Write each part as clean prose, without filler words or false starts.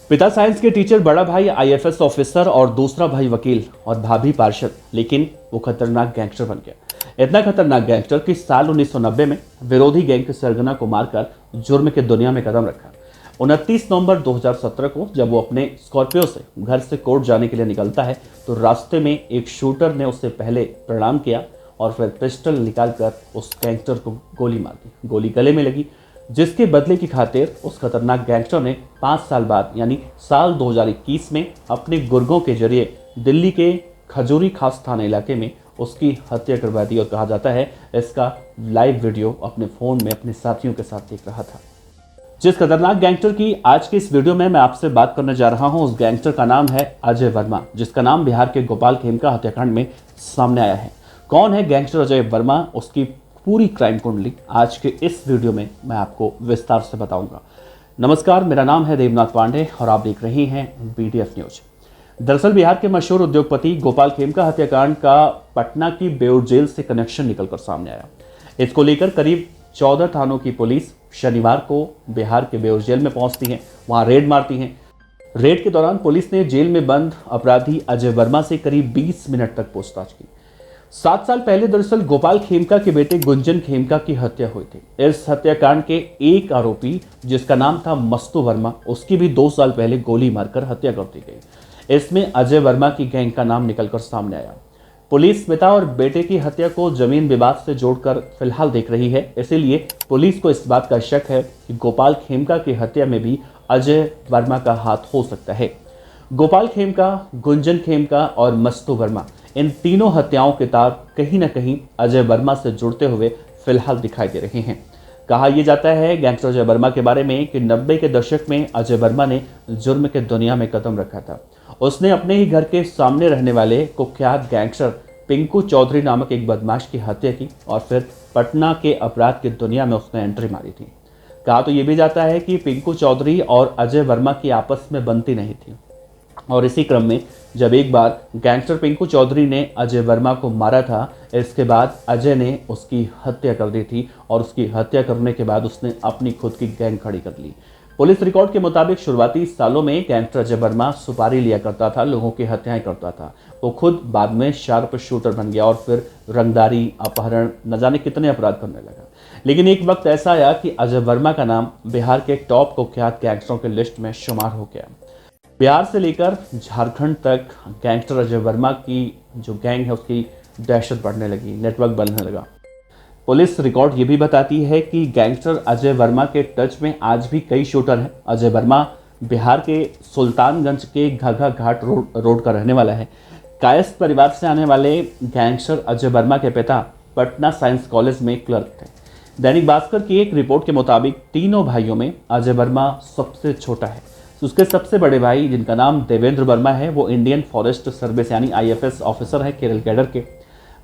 पिता साइंस के टीचर, बड़ा भाई आईएफएस ऑफिसर और दूसरा भाई वकील और भाभी पार्षद, लेकिन वो खतरनाक गैंगस्टर बन गया। इतना खतरनाक गैंगस्टर कि साल 1990 में विरोधी गैंग के सरगना को मारकर जुर्म की दुनिया में कदम रखा। 29 नवंबर 2017 को जब वो अपने स्कॉर्पियो से घर से कोर्ट जाने के लिए निकलता है तो रास्ते में एक शूटर ने उससे पहले प्रणाम किया और फिर पिस्टल निकालकर उस गैंगस्टर को गोली मार दी। गोली गले में लगी, जिसके बदले की खातिर उस खतरनाक गैंगस्टर ने 5 साल बाद यानी साल 2021 में अपने गुर्गों के जरिए दिल्ली के खजूरी खास थाना इलाके में उसकी हत्या करवा दी। और कहा जाता है इसका लाइव वीडियो अपने फ़ोन में अपने साथियों के साथ देख रहा था। जिस खतरनाक गैंगस्टर की आज के इस वीडियो में मैं आपसे बात करने जा रहा हूं, उस गैंगस्टर का नाम है अजय वर्मा, जिसका नाम बिहार के गोपाल खेमका हत्याकांड में सामने आया है। कौन है गैंगस्टर अजय वर्मा, उसकी पूरी क्राइम कुंडली आज के इस वीडियो में मैं आपको विस्तार से बताऊंगा। नमस्कार, मेरा नाम है देवनाथ पांडे और आप देख रहे हैं बीडीएफ न्यूज। दरअसल बिहार के मशहूर उद्योगपति गोपाल खेमका हत्याकांड का पटना की बेउर जेल से कनेक्शन निकलकर सामने आया। इसको लेकर करीब 14 थानों की पुलिस शनिवार को बिहार के बेउर जेल में पहुंचती है, वहां रेड मारती है। रेड के दौरान पुलिस ने जेल में बंद अपराधी अजय वर्मा से करीब 20 मिनट तक पूछताछ की। 7 साल पहले दरअसल गोपाल खेमका के बेटे गुंजन खेमका की हत्या हुई थी। इस हत्याकांड के एक आरोपी, जिसका नाम था मस्तू वर्मा, उसकी भी 2 साल पहले गोली मारकर हत्या कर दी गई। इसमें अजय वर्मा की गैंग का नाम निकलकर सामने आया। पुलिस पिता और बेटे की हत्या को जमीन विवाद से जोड़कर फिलहाल देख रही है, इसीलिए पुलिस को इस बात का शक है कि गोपाल खेमका की हत्या में भी अजय वर्मा का हाथ हो सकता है। गोपाल खेमका, गुंजन खेमका और मस्तू वर्मा, इन तीनों हत्याओं के तार कहीं न कहीं अजय वर्मा से जुड़ते हुए फिलहाल दिखाई दे रहे हैं। कहा यह जाता है गैंगस्टर अजय वर्मा के बारे में कि 90 के दशक में अजय वर्मा ने जुर्म के दुनिया में कदम रखा था। उसने अपने ही घर के सामने रहने वाले कुख्यात गैंगस्टर पिंकू चौधरी नामक एक बदमाश की हत्या की और फिर पटना के अपराध की दुनिया में उसने एंट्री मारी थी। कहा तो यह भी जाता है कि पिंकू चौधरी और अजय वर्मा की आपस में बनती नहीं थी और इसी क्रम में जब एक बार गैंगस्टर पिंकू चौधरी ने अजय वर्मा को मारा था, इसके बाद अजय ने उसकी हत्या कर दी थी और उसकी हत्या करने के बाद उसने अपनी खुद की गैंग खड़ी कर ली। पुलिस रिकॉर्ड के मुताबिक शुरुआती सालों में गैंगस्टर अजय वर्मा सुपारी लिया करता था, लोगों की हत्याएं करता था। वो खुद बाद में शार्प शूटर बन गया और फिर रंगदारी, अपहरण, न जाने कितने अपराध करने लगा। लेकिन एक वक्त ऐसा आया कि अजय वर्मा का नाम बिहार के टॉप कुख्यात गैंगस्टरों के लिस्ट में शुमार हो गया। बिहार से लेकर झारखंड तक गैंगस्टर अजय वर्मा की जो गैंग है उसकी दहशत बढ़ने लगी, नेटवर्क बनने लगा। पुलिस रिकॉर्ड ये भी बताती है कि गैंगस्टर अजय वर्मा के टच में आज भी कई शूटर हैं। अजय वर्मा बिहार के सुल्तानगंज के घाघा घाट रोड का रहने वाला है। कायस्थ परिवार से आने वाले गैंगस्टर अजय वर्मा के पिता पटना साइंस कॉलेज में क्लर्क थे। दैनिक भास्कर की एक रिपोर्ट के मुताबिक तीनों भाइयों में अजय वर्मा सबसे छोटा है। उसके सबसे बड़े भाई, जिनका नाम देवेंद्र वर्मा है, वो इंडियन फॉरेस्ट सर्विस यानी आईएफएस ऑफिसर है, केरल कैडर के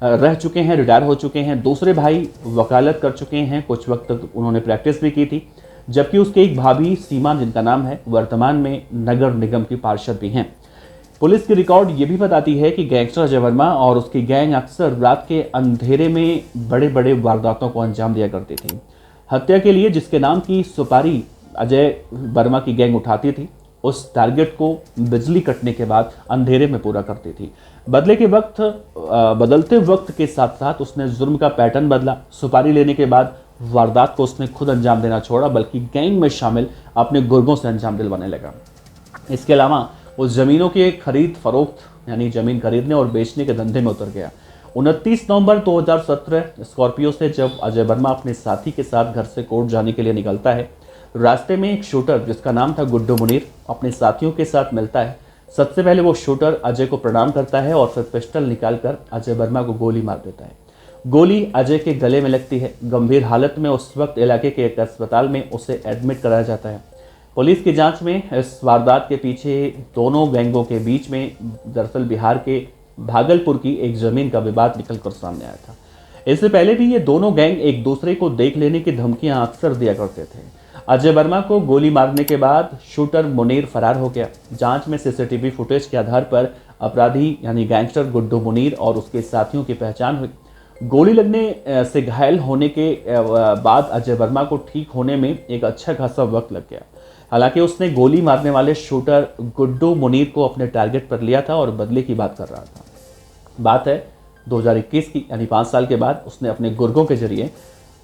रह चुके हैं, रिटायर हो चुके हैं। दूसरे भाई वकालत कर चुके हैं, कुछ वक्त तक उन्होंने प्रैक्टिस भी की थी। जबकि उसके एक भाभी सीमा, जिनका नाम है, वर्तमान में नगर निगम की पार्षद भी हैं। पुलिस की रिकॉर्ड ये भी बताती है कि गैंगस्टर अजय वर्मा और उसकी गैंग अक्सर रात के अंधेरे में बड़े बड़े वारदातों को अंजाम दिया करती थी। हत्या के लिए जिसके नाम की सुपारी अजय वर्मा की गैंग उठाती थी, उस टारगेट को बिजली कटने के बाद अंधेरे में पूरा करती थी। बदलते वक्त के साथ साथ उसने जुर्म का पैटर्न बदला। सुपारी लेने के बाद वारदात को उसने खुद अंजाम देना छोड़ा, बल्कि गैंग में शामिल अपने गुर्गों से अंजाम दिलवाने लगा। इसके अलावा वो जमीनों के खरीद फरोख्त यानी जमीन खरीदने और बेचने के धंधे में उतर गया। 29 नवंबर 2017 स्कॉर्पियो से जब अजय वर्मा अपने साथी के साथ घर से कोर्ट जाने के लिए निकलता है, रास्ते में एक शूटर, जिसका नाम था गुड्डू मुनीर, अपने साथियों के साथ मिलता है। सबसे पहले वो शूटर अजय को प्रणाम करता है और फिर पिस्टल निकालकर अजय वर्मा को गोली मार देता है। गोली अजय के गले में लगती है। गंभीर हालत में उस वक्त इलाके के एक अस्पताल में उसे एडमिट कराया जाता है। पुलिस की जांच में इस वारदात के पीछे दोनों गैंगों के बीच में दरअसल बिहार के भागलपुर की एक जमीन का विवाद निकलकर सामने आया था। इससे पहले भी ये दोनों गैंग एक दूसरे को देख लेने की धमकियां अक्सर दिया करते थे। अजय वर्मा को गोली मारने के बाद शूटर मुनीर फरार हो गया। जांच में सीसीटीवी फुटेज के आधार पर अपराधी यानी गैंगस्टर गुड्डू मुनीर और उसके साथियों की पहचान हुई। गोली लगने से घायल होने के बाद अजय वर्मा को ठीक होने में एक अच्छा खासा वक्त लग गया। हालांकि उसने गोली मारने वाले शूटर गुड्डू मुनीर को अपने टारगेट पर लिया था और बदले की बात कर रहा था। बात है 2021 की, यानी 5 साल के बाद उसने अपने गुर्गों के जरिए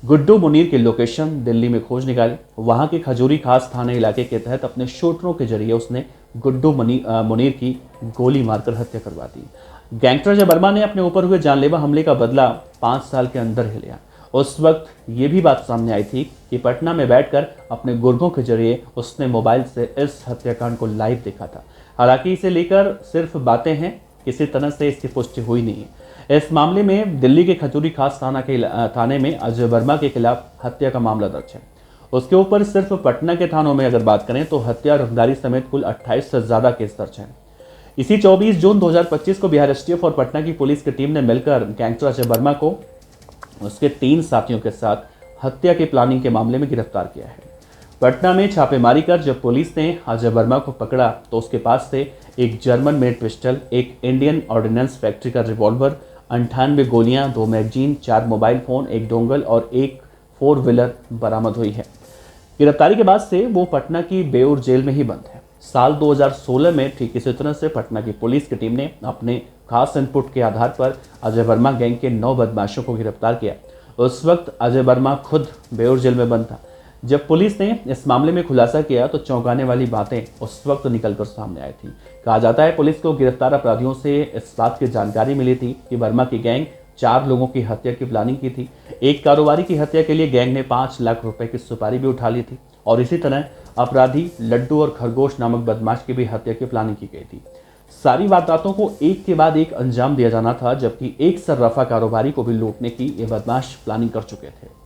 गुड्डू मुनीर की लोकेशन दिल्ली में खोज निकाली। वहां के खजूरी खास थाने इलाके के तहत अपने शूटरों के जरिए उसने गुड्डू मुनीर की गोली मारकर हत्या करवा दी। गैंगस्टर अजय वर्मा ने अपने ऊपर हुए जानलेवा हमले का बदला 5 साल के अंदर ही लिया। उस वक्त ये भी बात सामने आई थी कि पटना में बैठकर अपने गुर्गों के जरिए उसने मोबाइल से इस हत्याकांड को लाइव देखा था। हालांकि इसे लेकर सिर्फ बातें हैं, किसी तरह से इसकी पुष्टि हुई नहीं है। इस मामले में दिल्ली के खजूरी खास थाने में अजय वर्मा के खिलाफ हत्या का मामला दर्ज है। उसके ऊपर सिर्फ पटना के थानों में अगर बात करें तो हत्या, रंगदारी समेत कुल 28 से ज्यादा केस दर्ज हैं। इसी 24 जून 2025 को बिहार एसटीएफ और पटना की पुलिस की टीम ने मिलकर गैंगस्टर अजय वर्मा को उसके 3 साथियों के साथ हत्या की प्लानिंग के मामले में गिरफ्तार किया है। पटना में छापेमारी कर जब पुलिस ने अजय वर्मा को पकड़ा तो उसके पास से एक जर्मन मेड पिस्टल, एक इंडियन ऑर्डिनेंस फैक्ट्री का रिवॉल्वर, 98 गोलियां, 2 मैगजीन, 4 मोबाइल फोन, एक डोंगल और एक 4 व्हीलर बरामद हुई है। गिरफ्तारी के बाद से वो पटना की बेऊर जेल में ही बंद है। साल 2016 में ठीक इसी तरह से पटना की पुलिस की टीम ने अपने खास इनपुट के आधार पर अजय वर्मा गैंग के 9 बदमाशों को गिरफ्तार किया। उस वक्त अजय वर्मा खुद बेऊर जेल में बंद था। जब पुलिस ने इस मामले में खुलासा किया तो चौंकाने वाली बातें उस वक्त निकलकर सामने आई थी। कहा जाता है पुलिस को गिरफ्तार अपराधियों से इस बात की जानकारी मिली थी कि वर्मा की गैंग 4 लोगों की हत्या की प्लानिंग की थी। एक कारोबारी की हत्या के लिए गैंग ने 5 लाख रुपए की सुपारी भी उठा ली थी और इसी तरह अपराधी लड्डू और खरगोश नामक बदमाश की भी हत्या की प्लानिंग की गई थी। सारी वारदातों को एक के बाद एक अंजाम दिया जाना था, जबकि एक सर्राफा कारोबारी को भी लूटने की ये बदमाश प्लानिंग कर चुके थे।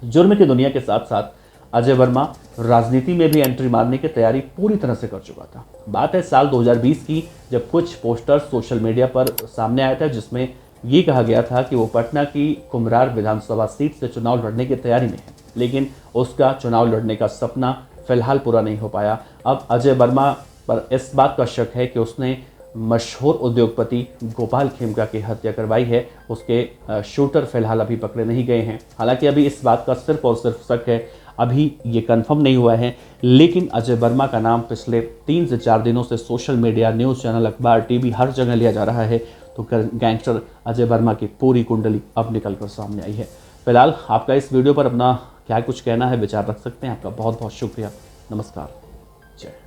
जुर्म की दुनिया के साथ साथ अजय वर्मा राजनीति में भी एंट्री मारने की तैयारी पूरी तरह से कर चुका था। बात है साल 2020 की, जब कुछ पोस्टर्स सोशल मीडिया पर सामने आया था जिसमें ये कहा गया था कि वो पटना की कुम्हरार विधानसभा सीट से चुनाव लड़ने की तैयारी में है, लेकिन उसका चुनाव लड़ने का सपना फिलहाल पूरा नहीं हो पाया। अब अजय वर्मा पर इस बात का शक है कि उसने मशहूर उद्योगपति गोपाल खेमका की हत्या करवाई है। उसके शूटर फिलहाल अभी पकड़े नहीं गए हैं। हालांकि अभी इस बात का सिर्फ और सिर्फ शक है, अभी ये कंफर्म नहीं हुआ है, लेकिन अजय वर्मा का नाम पिछले 3 से 4 दिनों से सोशल मीडिया, न्यूज़ चैनल, अखबार, टीवी हर जगह लिया जा रहा है। तो गैंगस्टर अजय वर्मा की पूरी कुंडली अब निकलकर सामने आई है। फिलहाल आपका इस वीडियो पर अपना क्या कुछ कहना है, विचार रख सकते हैं। आपका बहुत बहुत शुक्रिया। नमस्कार। जय।